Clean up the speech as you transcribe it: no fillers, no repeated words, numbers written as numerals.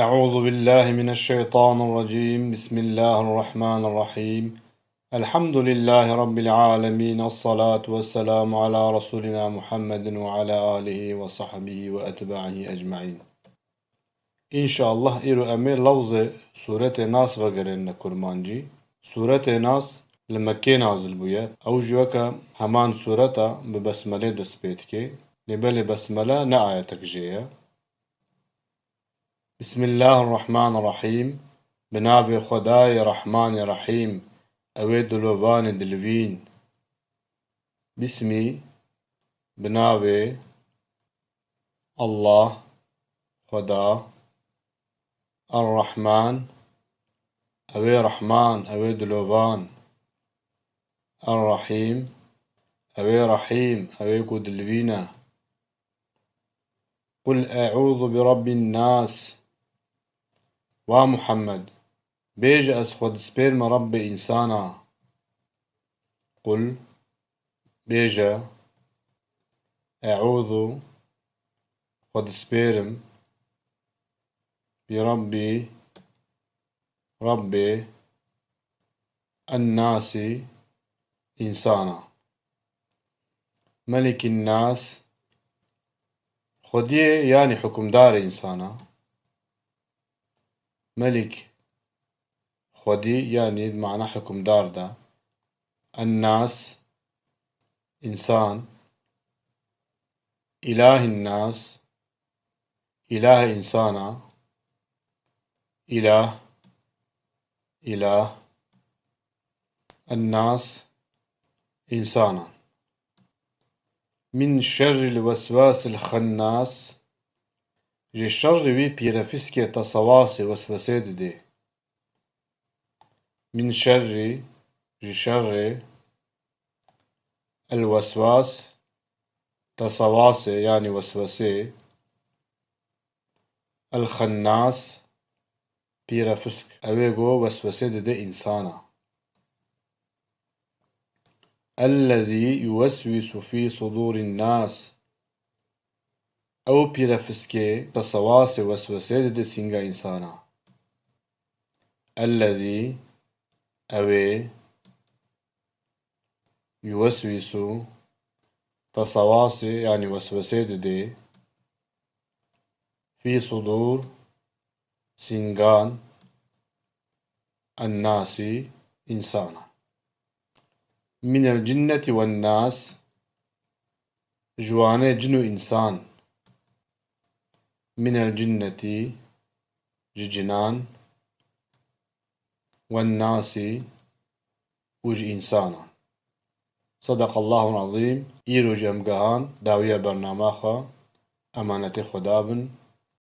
أعوذ بالله من الشيطان الرجيم. بسم الله الرحمن الرحيم. الحمد لله رب العالمين، الصلاة والسلام على رسولنا محمد وعلى آله وصحبه وأتباعه أجمعين. إن شاء الله إيرو أمير لفظ سورة ناس وغيرنا كرمانجي. سورة ناس لمكة نازل بويا أو جوكا همان سورة ببسملة دسبيتكي لبل بسملة نآيتك جيا. بسم الله الرحمن الرحيم. بنابي خداي رحمن رحيم. أويد لوبان دلوين. بسمي بنابي الله خدا الرحمن أوي رحمن أويد لوبان الرحيم أوي رحيم أوي دلوينا. قل أعوذ برب الناس ومحمد بيج أسخد سبيرم رب إنسانا. قل بيجا أعوذ خد سبيرم بربي ربي الناس إنسانا. ملك الناس خديه يعني حكم دار إنسانا. ملك خدي يعني معنى حكم دار دا. الناس إنسان. إله الناس إله إنسانا. إله إله الناس إنسانا. من شر الوسواس الخناس جي شر وي بيرفسكي تصواصي وسوسه دي. من شر جي شر الوسواس تصواصي يعني وسوسه الخناس بيرفسك أويغو وسوسه دي إنسانا. الذي يوسوس في صدور الناس أو بيرفسكي تصواصي وسوسه دي سينغا إنسانا. الذي أوي يوسوس تصواصي يعني وسوسه دي في صدور سينغان الناس إنسانا. من الجنة والناس جواني جنو إنسان. من الجنة جنان والناس وج إنسانا. صدق الله العظيم. إيرو جمقهان داوية برنامخا أمانة خدابن